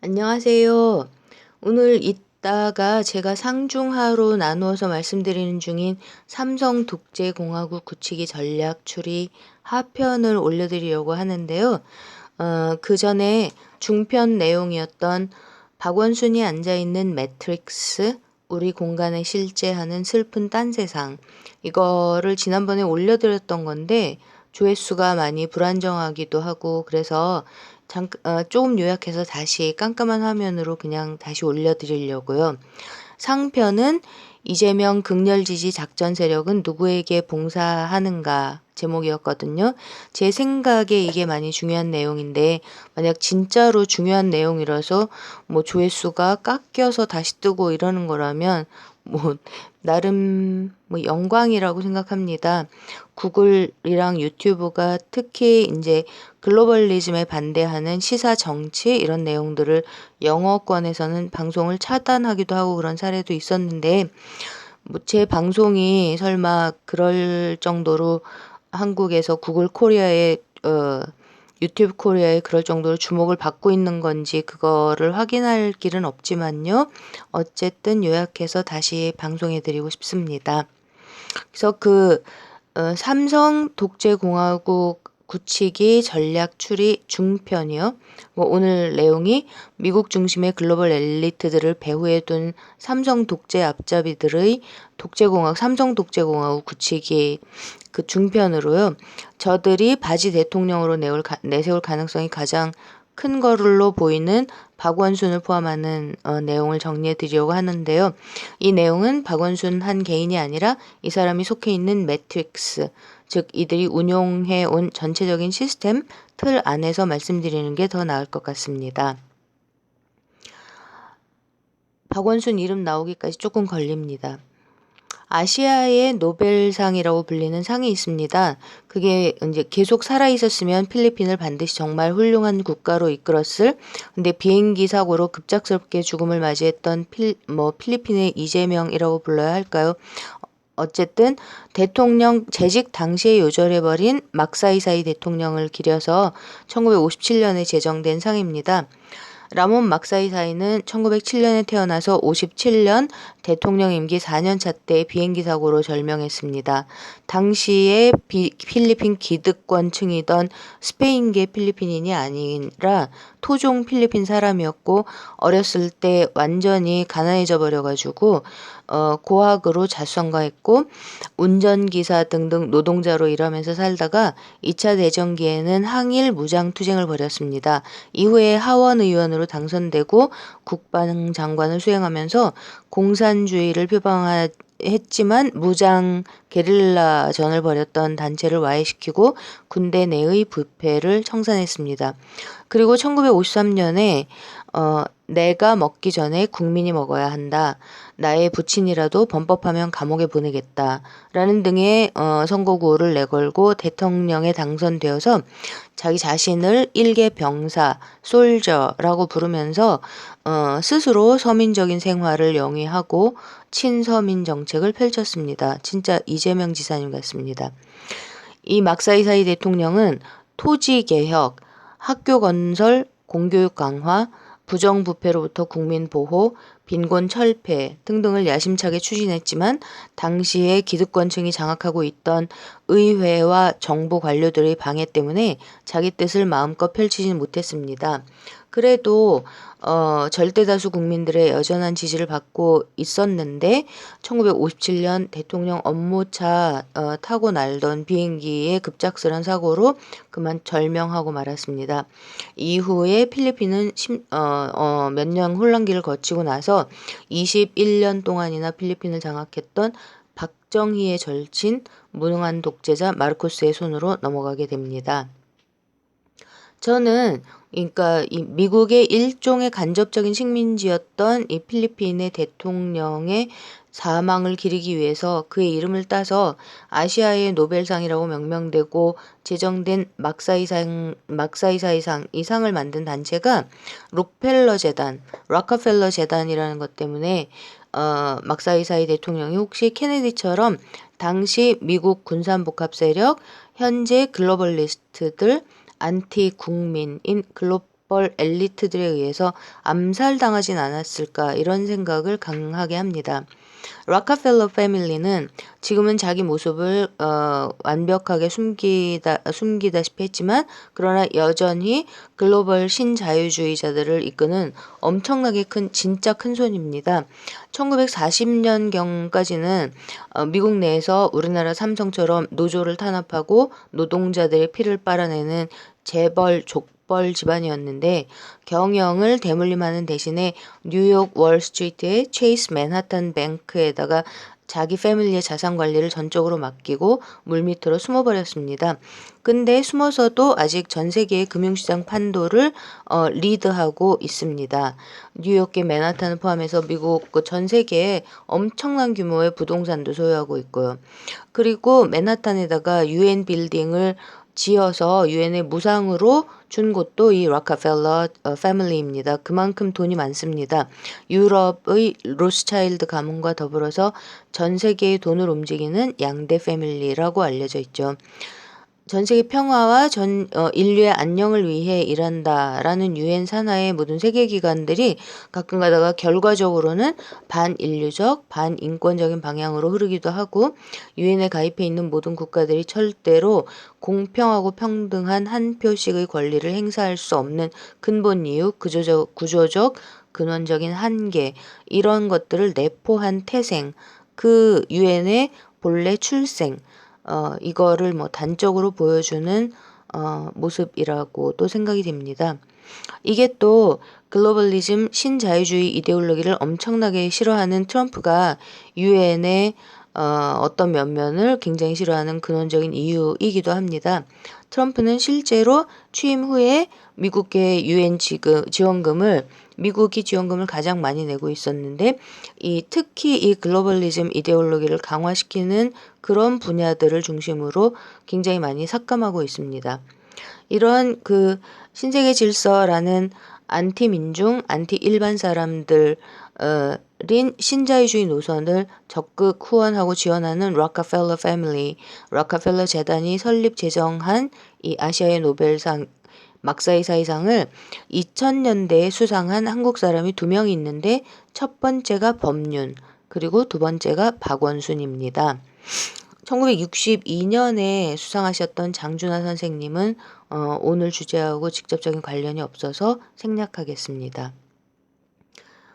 안녕하세요. 오늘 이따가 제가 상중하로 나누어서 말씀드리는 중인 삼성 독재공화국 굳히기 전략 추리 하편을 올려드리려고 하는데요. 그 전에 중편 내용이었던 박원순이 앉아있는 매트릭스, 우리 공간에 실제하는 슬픈 딴 세상, 이거를 지난번에 올려드렸던 건데 조회수가 많이 불안정하기도 하고 그래서 조금 요약해서 다시 깜깜한 화면으로 그냥 다시 올려드리려고요. 상편은 이재명 극렬 지지 작전 세력은 누구에게 봉사하는가 제목이었거든요. 제 생각에 이게 많이 중요한 내용인데 만약 진짜로 중요한 내용이라서 뭐 조회수가 깎여서 다시 뜨고 이러는 거라면 뭐 나름 뭐 영광이라고 생각합니다. 구글이랑 유튜브가 특히 이제 글로벌리즘에 반대하는 시사 정치 이런 내용들을 영어권에서는 방송을 차단하기도 하고 그런 사례도 있었는데 뭐 제 방송이 설마 그럴 정도로 한국에서 구글 코리아에 유튜브 코리아에 그럴 정도로 주목을 받고 있는 건지 그거를 확인할 길은 없지만요. 어쨌든 요약해서 다시 방송해 드리고 싶습니다. 그래서 삼성 독재공화국 굳히기 전략 추리 중편이요. 뭐 오늘 내용이 미국 중심의 글로벌 엘리트들을 배후에 둔 삼성 독재 앞잡이들의 삼성 독재공화국 굳히기 그 중편으로요. 저들이 바지 대통령으로 내세울 가능성이 가장 큰 걸로 보이는 박원순을 포함하는 내용을 정리해 드리려고 하는데요. 이 내용은 박원순 한 개인이 아니라 이 사람이 속해 있는 매트릭스, 즉 이들이 운용해 온 전체적인 시스템 틀 안에서 말씀드리는 게 더 나을 것 같습니다. 박원순 이름 나오기까지 조금 걸립니다. 아시아의 노벨상이라고 불리는 상이 있습니다. 그게 이제 계속 살아 있었으면 필리핀을 반드시 정말 훌륭한 국가로 이끌었을. 근데 비행기 사고로 급작스럽게 죽음을 맞이했던 필리핀의 이재명이라고 불러야 할까요? 어쨌든 대통령 재직 당시에 요절해버린 막사이사이 대통령을 기려서 1957년에 제정된 상입니다. 라몬 막사이사이는 1907년에 태어나서 57년 대통령 임기 4년 차 때 비행기 사고로 절명했습니다. 당시에 필리핀 기득권층이던 스페인계 필리핀인이 아니라 토종 필리핀 사람이었고 어렸을 때 완전히 가난해져 버려가지고 고학으로 자수성가했고 운전기사 등등 노동자로 일하면서 살다가 2차 대전기에는 항일 무장투쟁을 벌였습니다. 이후에 하원 의원으로 당선되고 국방장관을 수행하면서 공산주의를 표방했지만 무장 게릴라전을 벌였던 단체를 와해시키고 군대 내의 부패를 청산했습니다. 그리고 1953년에 내가 먹기 전에 국민이 먹어야 한다. 나의 부친이라도 범법하면 감옥에 보내겠다. 라는 등의 선거 구호를 내걸고 대통령에 당선되어서 자기 자신을 일개 병사, 솔저라고 부르면서 스스로 서민적인 생활을 영위하고 친서민 정책을 펼쳤습니다. 진짜 이재명 지사님 같습니다. 이 막사이사이 대통령은 토지 개혁, 학교 건설, 공교육 강화, 부정부패로부터 국민 보호, 빈곤 철폐 등등을 야심차게 추진했지만 당시에 기득권층이 장악하고 있던 의회와 정부 관료들의 방해 때문에 자기 뜻을 마음껏 펼치지는 못했습니다. 그래도 절대다수 국민들의 여전한 지지를 받고 있었는데 1957년 대통령 업무차 타고 날던 비행기의 급작스런 사고로 그만 절명하고 말았습니다. 이후에 필리핀은 몇 년 혼란기를 거치고 나서 21년 동안이나 필리핀을 장악했던 박정희의 절친 무능한 독재자 마르코스의 손으로 넘어가게 됩니다. 저는 그러니까 이 미국의 일종의 간접적인 식민지였던 이 필리핀의 대통령의 사망을 기리기 위해서 그의 이름을 따서 아시아의 노벨상이라고 명명되고 제정된 막사이사이상 이 상을 만든 단체가 록펠러 재단이라는 것 때문에 막사이사이 대통령이 혹시 케네디처럼 당시 미국 군산복합 세력, 현재 글로벌리스트들, 안티 국민인 재벌 엘리트들에 의해서 암살당하진 않았을까 이런 생각을 강하게 합니다. 락카펠러 패밀리는 지금은 자기 모습을 완벽하게 숨기다시피 했지만 그러나 여전히 글로벌 신자유주의자들을 이끄는 엄청나게 진짜 큰 손입니다. 1940년경까지는 미국 내에서 우리나라 삼성처럼 노조를 탄압하고 노동자들의 피를 빨아내는 재벌 족벌 집안이었는데 경영을 대물림하는 대신에 뉴욕 월스트리트의 체이스 맨하탄 뱅크에다가 자기 패밀리의 자산 관리를 전적으로 맡기고 물밑으로 숨어버렸습니다. 근데 숨어서도 아직 전 세계의 금융시장 판도를 리드하고 있습니다. 뉴욕의 맨하탄을 포함해서 미국 전 세계에 엄청난 규모의 부동산도 소유하고 있고요. 그리고 맨하탄에다가 유엔 빌딩을 지어서 유엔에 무상으로 준 곳도 이 락카펠러 패밀리입니다. 그만큼 돈이 많습니다. 유럽의 로스차일드 가문과 더불어서 전 세계의 돈을 움직이는 양대 패밀리라고 알려져 있죠. 전 세계 평화와 인류의 안녕을 위해 일한다라는 유엔 산하의 모든 세계 기관들이 가끔 가다가 결과적으로는 반인류적, 반인권적인 방향으로 흐르기도 하고 유엔에 가입해 있는 모든 국가들이 절대로 공평하고 평등한 한 표씩의 권리를 행사할 수 없는 근본 이유, 구조적 근원적인 한계 이런 것들을 내포한 태생, 그 유엔의 본래 출생 이거를 뭐 단적으로 보여주는 모습이라고도 생각이 됩니다. 이게 또 글로벌리즘 신자유주의 이데올로기를 엄청나게 싫어하는 트럼프가 유엔의 어떤 면면을 굉장히 싫어하는 근원적인 이유이기도 합니다. 트럼프는 실제로 취임 후에 미국의 유엔 지원금을 미국이 지원금을 가장 많이 내고 있었는데 특히 이 글로벌리즘 이데올로기를 강화시키는 그런 분야들을 중심으로 굉장히 많이 삭감하고 있습니다. 이런 그 신세계 질서라는 안티민중, 안티일반 사람들인 신자유주의 노선을 적극 후원하고 지원하는 락카펠러 패밀리, 락카펠러 재단이 설립 제정한 이 아시아의 노벨상 막사이사이상을 2000년대에 수상한 한국 사람이 2명이 있는데 첫 번째가 법륜, 그리고 두 번째가 박원순입니다. 1962년에 수상하셨던 장준하 선생님은 오늘 주제하고 직접적인 관련이 없어서 생략하겠습니다.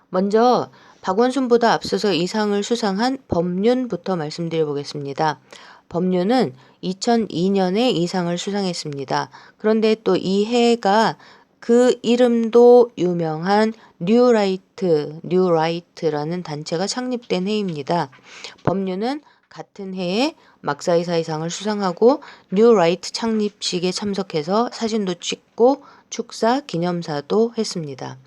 먼저 박원순보다 앞서서 이 상을 수상한 법륜부터 말씀드려 보겠습니다. 법륜은 2002년에 이 상을 수상했습니다. 그런데 또 이 해가 그 이름도 유명한 뉴라이트라는 단체가 창립된 해입니다. 법륜은 같은 해에 막사이사이상을 수상하고 뉴라이트 창립식에 참석해서 사진도 찍고 축사 기념사도 했습니다.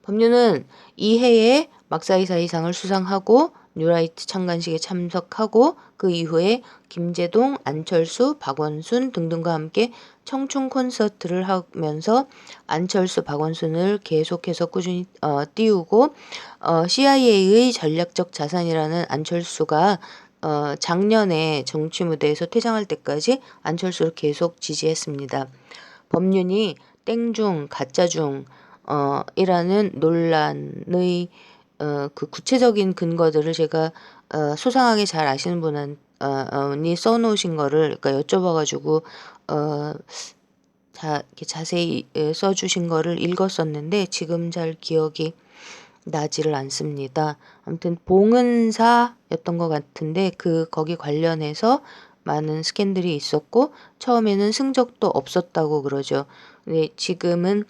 법륜은 이 해에 막사이사이상을 수상하고 뉴라이트 창간식에 참석하고 그 이후에 김제동, 안철수, 박원순 등등과 함께 청춘 콘서트를 하면서 안철수, 박원순을 계속해서 꾸준히 띄우고 CIA의 전략적 자산이라는 안철수가 작년에 정치 무대에서 퇴장할 때까지 안철수를 계속 지지했습니다. 법륜이 땡중, 가짜중 이라는 논란의 그 구체적인 근거들을 제가 소상하게 잘 아시는 분이 써놓으신 거를 그러니까 여쭤봐가지고 이렇게 자세히 써주신 거를 읽었었는데 지금 잘 기억이 나지를 않습니다. 아무튼 봉은사였던 것 같은데 거기 관련해서 많은 스캔들이 있었고 처음에는 승적도 없었다고 그러죠. 근데 지금은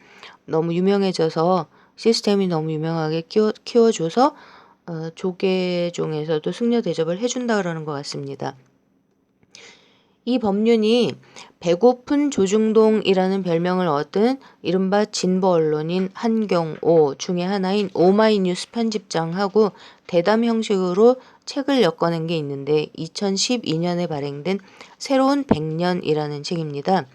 너무 유명해져서 시스템이 너무 유명하게 키워줘서 조계종에서도 승려 대접을 해준다 그러는 것 같습니다. 이 법륜이 배고픈 조중동이라는 별명을 얻은 이른바 진보 언론인 한경오 중에 하나인 오마이뉴스 편집장하고 대담 형식으로 책을 엮어낸 게 있는데 2012년에 발행된 새로운 100년이라는 책입니다.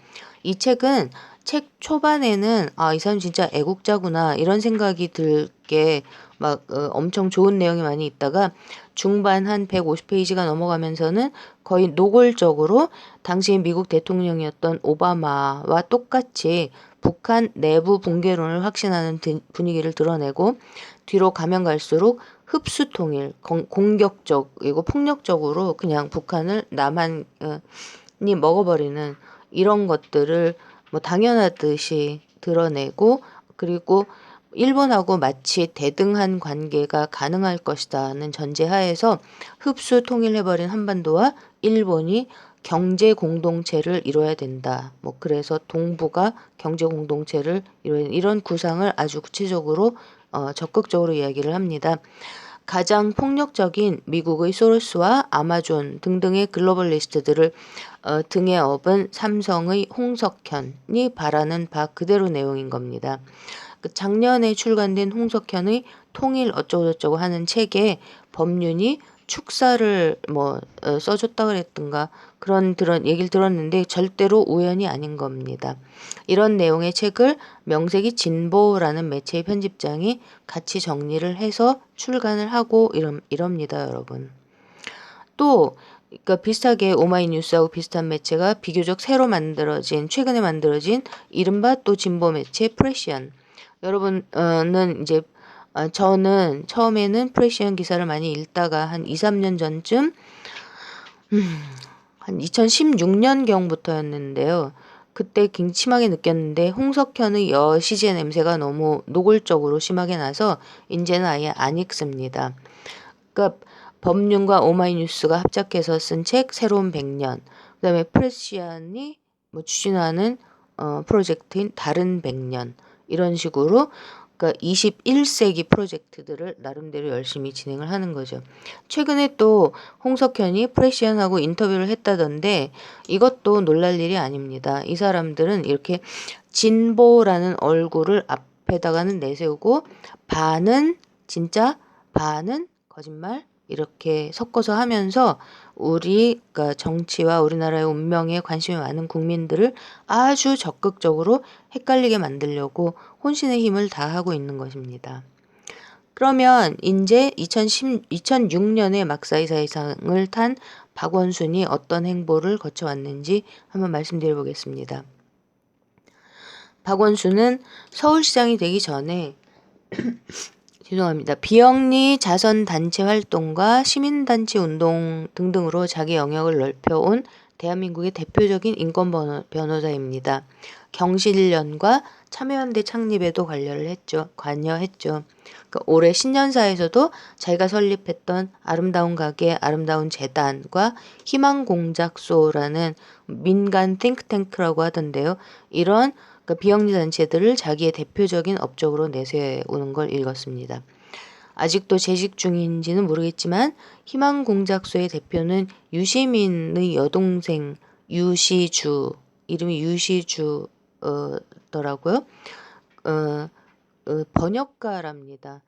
이 책은 책 초반에는 이 사람 진짜 애국자구나 이런 생각이 들게 막 엄청 좋은 내용이 많이 있다가 중반 한 150페이지가 넘어가면서는 거의 노골적으로 당시 미국 대통령이었던 오바마와 똑같이 북한 내부 붕괴론을 확신하는 분위기를 드러내고 뒤로 가면 갈수록 흡수 통일, 공격적이고 폭력적으로 그냥 북한을 남한이 먹어버리는 이런 것들을 뭐 당연하듯이 드러내고, 그리고 일본하고 마치 대등한 관계가 가능할 것이다는 전제하에서 흡수 통일해버린 한반도와 일본이 경제 공동체를 이뤄야 된다. 뭐 그래서 동북아 경제 공동체를 이뤄야 된다. 이런 구상을 아주 구체적으로 적극적으로 이야기를 합니다. 가장 폭력적인 미국의 소로스와 아마존 등등의 글로벌리스트들을 등에 업은 삼성의 홍석현이 바라는 바 그대로 내용인 겁니다. 작년에 출간된 홍석현의 통일 어쩌고저쩌고 하는 책에 법륜이 축사를 써줬다 그랬던가 그런 얘기를 들었는데 절대로 우연이 아닌 겁니다. 이런 내용의 책을 명색이 진보라는 매체의 편집장이 같이 정리를 해서 출간을 하고 이럽니다, 여러분. 또 그러니까 비슷하게 오마이뉴스하고 비슷한 매체가 비교적 최근에 만들어진 이른바 또 진보 매체 프레시안. 여러분은 이제 저는 처음에는 프레시안 기사를 많이 읽다가 한 2, 3년 전쯤 한 2016년경부터였는데요. 그때 굉장히 심하게 느꼈는데 홍석현의 여시제 냄새가 너무 노골적으로 심하게 나서 이제는 아예 안 읽습니다. 그러니까 법륜과 오마이뉴스가 합작해서 쓴 책 새로운 100년, 그다음에 프레시안이 추진하는 프로젝트인 다른 100년, 이런 식으로 그러니까 21세기 프로젝트들을 나름대로 열심히 진행을 하는 거죠. 최근에 또 홍석현이 프레시안하고 인터뷰를 했다던데 이것도 놀랄 일이 아닙니다. 이 사람들은 이렇게 진보라는 얼굴을 앞에다가는 내세우고 반은 진짜, 반은 거짓말 이렇게 섞어서 하면서 그러니까 정치와 우리나라의 운명에 관심이 많은 국민들을 아주 적극적으로 헷갈리게 만들려고 혼신의 힘을 다하고 있는 것입니다. 그러면 이제 2006년에 막사이사이상을 탄 박원순이 어떤 행보를 거쳐왔는지 한번 말씀드려 보겠습니다. 박원순은 서울시장이 되기 전에 죄송합니다. 비영리 자선단체 활동과 시민단체 운동 등등으로 자기 영역을 넓혀온 대한민국의 대표적인 인권 변호사입니다. 경실련과 참여연대 창립에도 관여했죠. 그러니까 올해 신년사에서도 자기가 설립했던 아름다운 가게, 아름다운 재단과 희망공작소라는 민간 띵크탱크라고 하던데요. 이런 비영리 단체들을 자기의 대표적인 업적으로 내세우는 걸 읽었습니다. 아직도 재직 중인지는 모르겠지만 희망공작소의 대표는 유시민의 여동생 유시주, 이름이 유시주더라고요. 번역가랍니다.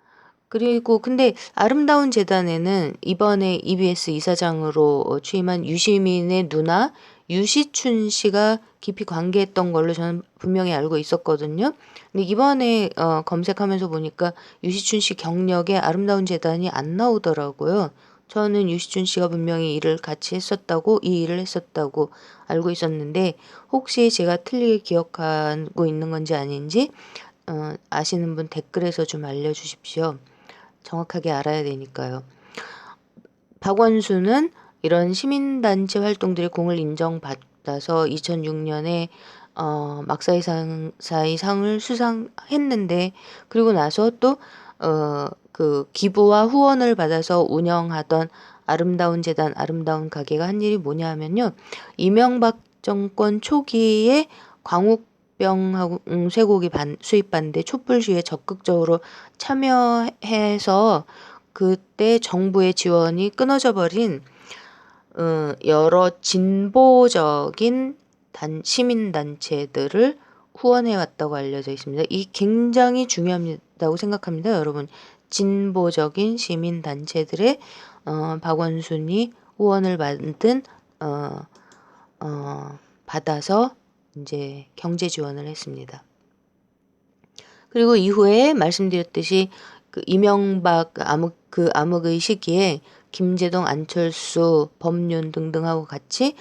그리고 근데 아름다운 재단에는 이번에 EBS 이사장으로 취임한 유시민의 누나 유시춘 씨가 깊이 관계했던 걸로 저는 분명히 알고 있었거든요. 근데 이번에 검색하면서 보니까 유시춘 씨 경력에 아름다운 재단이 안 나오더라고요. 저는 유시춘 씨가 분명히 이 일을 했었다고 알고 있었는데 혹시 제가 틀리게 기억하고 있는 건지 아닌지 아시는 분 댓글에서 좀 알려주십시오. 정확하게 알아야 되니까요. 박원순은 이런 시민단체 활동들의 공을 인정받아서 2006년에 막사이 상을 수상했는데 그리고 나서 또 그 기부와 후원을 받아서 운영하던 아름다운 재단, 아름다운 가게가 한 일이 뭐냐 하면요. 이명박 정권 초기에 광우병하고 쇠고기 수입반대 촛불 시위에 적극적으로 참여해서 그때 정부의 지원이 끊어져 버린 여러 진보적인 시민단체들을 후원해왔다고 알려져 있습니다. 이 굉장히 중요하다고 생각합니다. 여러분, 진보적인 시민단체들의 박원순이 후원을 받아서 이제 경제 지원을 했습니다. 그리고 이후에 말씀드렸듯이 그 이명박 암흑의 시기에 김제동, 안철수, 법륜 등등하고 같이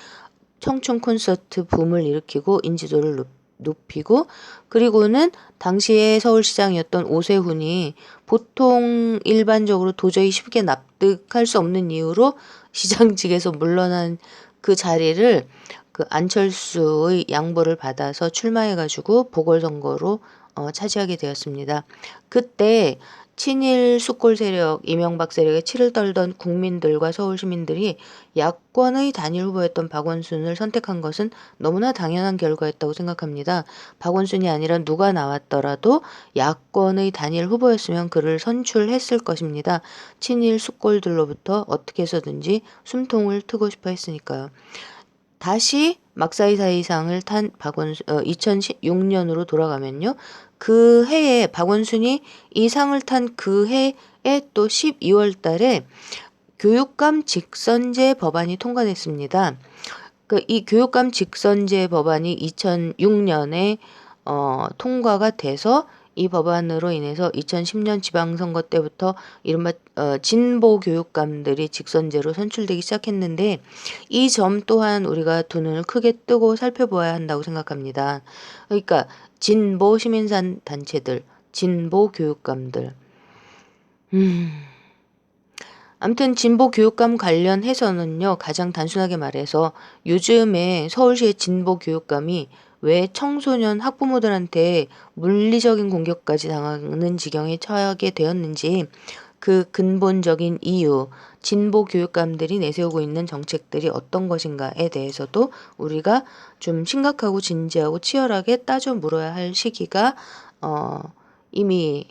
청춘 콘서트 붐을 일으키고 인지도를 높이고, 그리고는 당시에 서울시장이었던 오세훈이 보통 일반적으로 도저히 쉽게 납득할 수 없는 이유로 시장직에서 물러난 그 자리를 그 안철수의 양보를 받아서 출마해가지고 보궐선거로 차지하게 되었습니다. 그때 친일 수골 세력, 이명박 세력에 치를 떨던 국민들과 서울 시민들이 야권의 단일 후보였던 박원순을 선택한 것은 너무나 당연한 결과였다고 생각합니다. 박원순이 아니라 누가 나왔더라도 야권의 단일 후보였으면 그를 선출했을 것입니다. 친일 수골들로부터 어떻게 해서든지 숨통을 트고 싶어 했으니까요. 다시 막사이사이상을 탄 박원순, 2006년으로 돌아가면요. 그 해에 박원순이 이 상을 탄 그 해에 또 12월 달에 교육감 직선제 법안이 통과됐습니다. 이 교육감 직선제 법안이 2006년에 통과가 돼서 이 법안으로 인해서 2010년 지방선거 때부터 이른바 진보 교육감들이 직선제로 선출되기 시작했는데, 이 점 또한 우리가 두 눈을 크게 뜨고 살펴보아야 한다고 생각합니다. 그러니까 진보 시민단 단체들, 진보 교육감들. 아무튼 진보 교육감 관련해서는요, 가장 단순하게 말해서 요즘에 서울시의 진보 교육감이 왜 청소년 학부모들한테 물리적인 공격까지 당하는 지경에 처하게 되었는지, 그 근본적인 이유, 진보 교육감들이 내세우고 있는 정책들이 어떤 것인가에 대해서도 우리가 좀 심각하고 진지하고 치열하게 따져 물어야 할 시기가 이미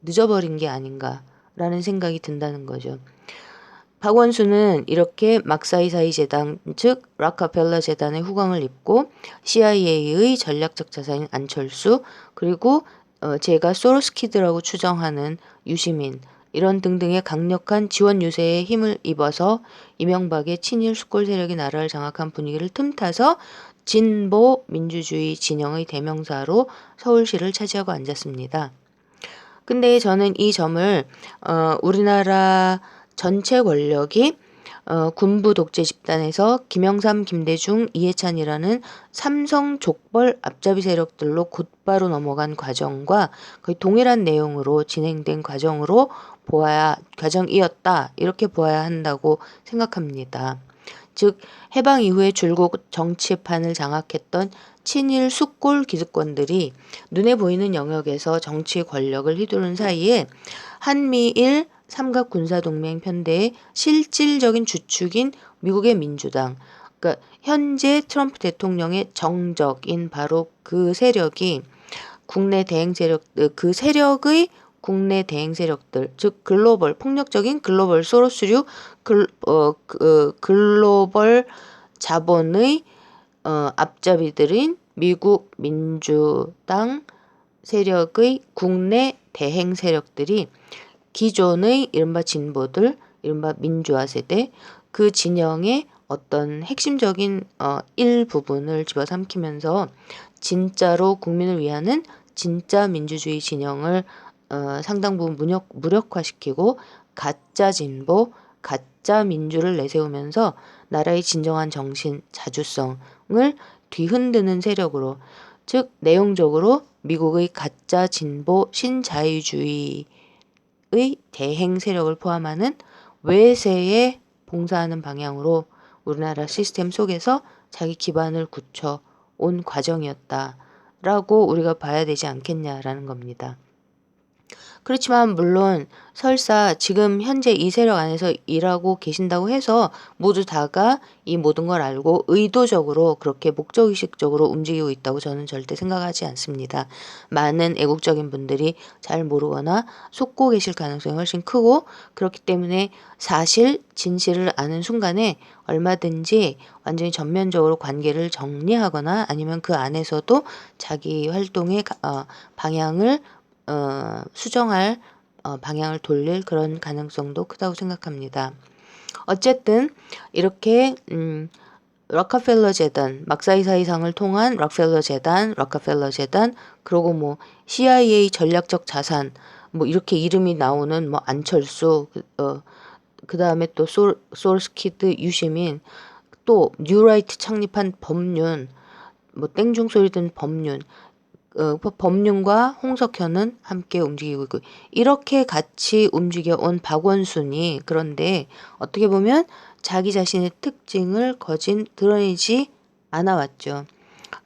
늦어버린 게 아닌가라는 생각이 든다는 거죠. 박원순은 이렇게 막사이사이 재단, 즉 락카펠러 재단의 후광을 입고 CIA의 전략적 자산인 안철수, 그리고 제가 소로스키드라고 추정하는 유시민, 이런 등등의 강력한 지원 유세에 힘을 입어서 이명박의 친일 수골 세력이 나라를 장악한 분위기를 틈타서 진보 민주주의 진영의 대명사로 서울시를 차지하고 앉았습니다. 근데 저는 이 점을 우리나라 전체 권력이 군부 독재 집단에서 김영삼, 김대중, 이해찬이라는 삼성 족벌 앞잡이 세력들로 곧바로 넘어간 과정과 거의 동일한 내용으로 진행된 과정이었다, 이렇게 보아야 한다고 생각합니다. 즉 해방 이후에 줄곧 정치판을 장악했던 친일 수골 기득권들이 눈에 보이는 영역에서 정치 권력을 휘두른 사이에 한미일 삼각 군사동맹 편대의 실질적인 주축인 미국의 민주당, 그러니까 현재 트럼프 대통령의 정적인 바로 그 세력이 국내 대행 세력, 그 세력의 국내 대행 세력들, 즉 폭력적인 글로벌 소로스류 글로벌 자본의 앞잡이들인 미국 민주당 세력의 국내 대행 세력들이 기존의 이른바 진보들, 이른바 민주화 세대, 그 진영의 어떤 핵심적인 일부분을 집어삼키면서 진짜로 국민을 위하는 진짜 민주주의 진영을 상당 부분 무력화시키고 가짜 진보, 가짜 민주를 내세우면서 나라의 진정한 정신, 자주성을 뒤흔드는 세력으로, 즉 내용적으로 미국의 가짜 진보 신자유주의의 대행 세력을 포함하는 외세에 봉사하는 방향으로 우리나라 시스템 속에서 자기 기반을 굳혀 온 과정이었다라고 우리가 봐야 되지 않겠냐라는 겁니다. 그렇지만 물론 설사 지금 현재 이 세력 안에서 일하고 계신다고 해서 모두 다가 이 모든 걸 알고 의도적으로 그렇게 목적의식적으로 움직이고 있다고 저는 절대 생각하지 않습니다. 많은 애국적인 분들이 잘 모르거나 속고 계실 가능성이 훨씬 크고, 그렇기 때문에 사실 진실을 아는 순간에 얼마든지 완전히 전면적으로 관계를 정리하거나 아니면 그 안에서도 자기 활동의 방향을 수정할 방향을 돌릴 그런 가능성도 크다고 생각합니다. 어쨌든 이렇게 록펠러 재단, 막사이사이상을 통한 록펠러 재단, 그리고 뭐 CIA 전략적 자산, 뭐 이렇게 이름이 나오는 뭐 안철수, 그 다음에 또 소스키드 유시민, 또 뉴라이트 창립한 법륜, 뭐 땡중 소리 든 법륜, 법륜과 홍석현은 함께 움직이고 있고, 이렇게 같이 움직여 온 박원순이, 그런데 어떻게 보면 자기 자신의 특징을 거진 드러내지 않아 왔죠.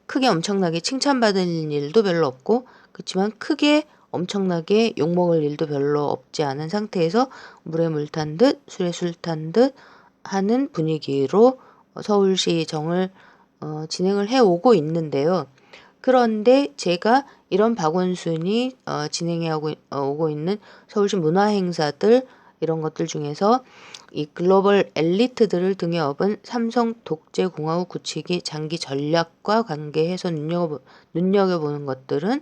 크게 엄청나게 칭찬받은 일도 별로 없고, 그렇지만 크게 엄청나게 욕먹을 일도 별로 없지 않은 상태에서 물에 물 탄 듯 술에 술 탄 듯 하는 분위기로 서울시정을 진행을 해오고 있는데요. 그런데 제가 이런 박원순이 진행해 오고 있는 서울시 문화 행사들, 이런 것들 중에서 이 글로벌 엘리트들을 등에 업은 삼성 독재공화국 굳히기 장기 전략과 관계해서 눈여겨보는 것들은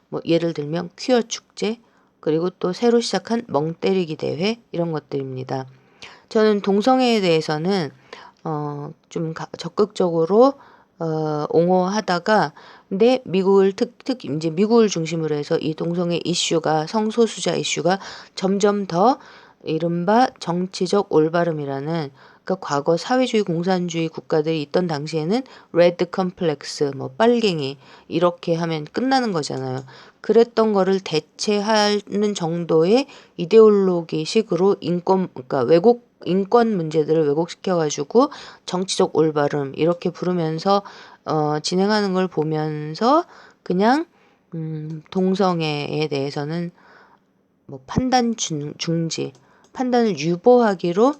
뭐 예를 들면 퀴어 축제, 그리고 또 새로 시작한 멍때리기 대회, 이런 것들입니다. 저는 동성애에 대해서는 좀 적극적으로 옹호하다가, 근데 미국을 특히 이제 미국을 중심으로 해서 이 동성애 이슈가, 성소수자 이슈가 점점 더 이른바 정치적 올바름이라는, 그러니까 과거 사회주의 공산주의 국가들이 있던 당시에는 레드 컴플렉스, 뭐 빨갱이, 이렇게 하면 끝나는 거잖아요. 그랬던 거를 대체하는 정도의 이데올로기식으로 그러니까 인권 문제들을 왜곡시켜가지고 정치적 올바름 이렇게 부르면서 진행하는 걸 보면서 그냥 동성애에 대해서는 뭐 중지, 판단을 유보하기로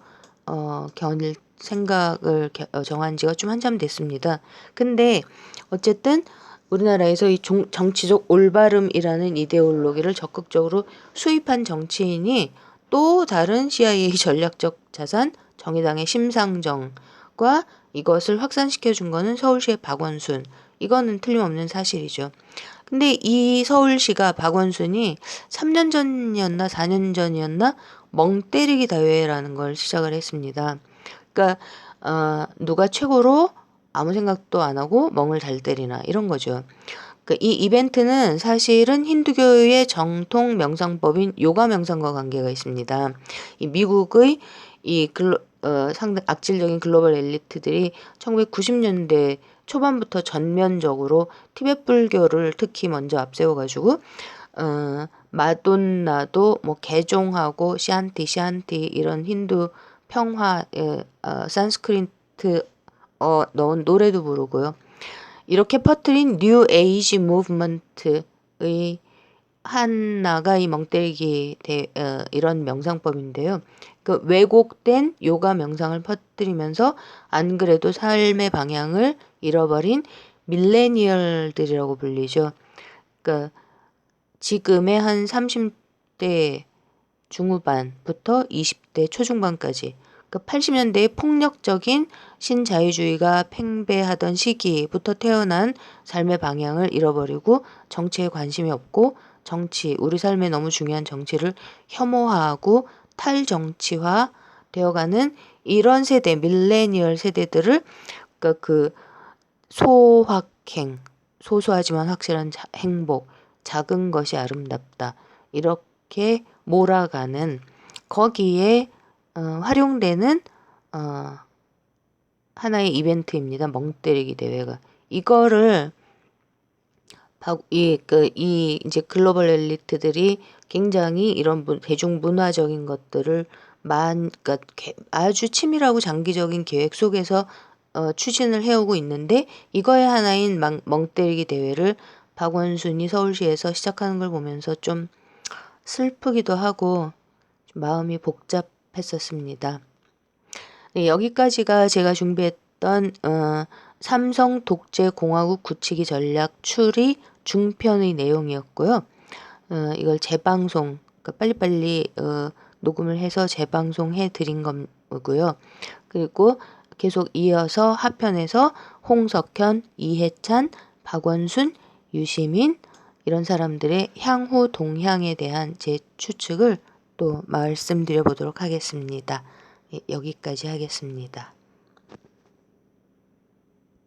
견일 생각을 정한 지가 좀 한참 됐습니다. 근데 어쨌든 우리나라에서 이 정치적 올바름이라는 이데올로기를 적극적으로 수입한 정치인이 또 다른 CIA 전략적 자산, 정의당의 심상정과 이것을 확산시켜 준 거는 서울시의 박원순. 이거는 틀림없는 사실이죠. 근데 이 서울시가 박원순이 3년 전이었나 4년 전이었나 멍때리기 대회라는 걸 시작을 했습니다. 그러니까 누가 최고로 아무 생각도 안 하고 멍을 잘 때리나, 이런 거죠. 그러니까 이 이벤트는 사실은 힌두교의 정통 명상법인 요가 명상과 관계가 있습니다. 이 미국의 이 상당 악질적인 글로벌 엘리트들이 1990년대 초반부터 전면적으로 티베트 불교를 특히 먼저 앞세워가지고 마돈나도 뭐 개종하고 샨티 이런 힌두 평화 산스크리트 넣은 노래도 부르고요. 이렇게 퍼뜨린 뉴 에이지 무브먼트의 하나가 이 멍때리기 이런 명상법인데요. 그 왜곡된 요가 명상을 퍼뜨리면서 안 그래도 삶의 방향을 잃어버린 밀레니얼들이라고 불리죠. 그러니까 지금의 한 30대 중후반부터 20대 초중반까지, 그러니까 80년대의 폭력적인 신자유주의가 팽배하던 시기부터 태어난 삶의 방향을 잃어버리고 정치에 관심이 없고, 우리 삶에 너무 중요한 정치를 혐오하고 탈정치화 되어가는 이런 세대, 밀레니얼 세대들을, 그러니까 그 소확행, 소소하지만 확실한 행복, 작은 것이 아름답다, 이렇게 몰아가는, 거기에 활용되는 하나의 이벤트입니다. 멍때리기 대회가. 이거를 이제 글로벌 엘리트들이 굉장히 이런 대중문화적인 것들을 그러니까 아주 치밀하고 장기적인 계획 속에서 추진을 해오고 있는데, 이거의 하나인 멍때리기 대회를 박원순이 서울시에서 시작하는 걸 보면서 좀 슬프기도 하고 좀 마음이 복잡했었습니다. 네, 여기까지가 제가 준비했던 삼성 독재공화국 굳히기 전략 추리 중편의 내용이었고요. 이걸 재방송, 그러니까 빨리빨리 녹음을 해서 재방송해 드린 거고요. 그리고 계속 이어서 하편에서 홍석현, 이해찬, 박원순, 유시민, 이런 사람들의 향후 동향에 대한 제 추측을 또 말씀드려 보도록 하겠습니다. 예, 여기까지 하겠습니다.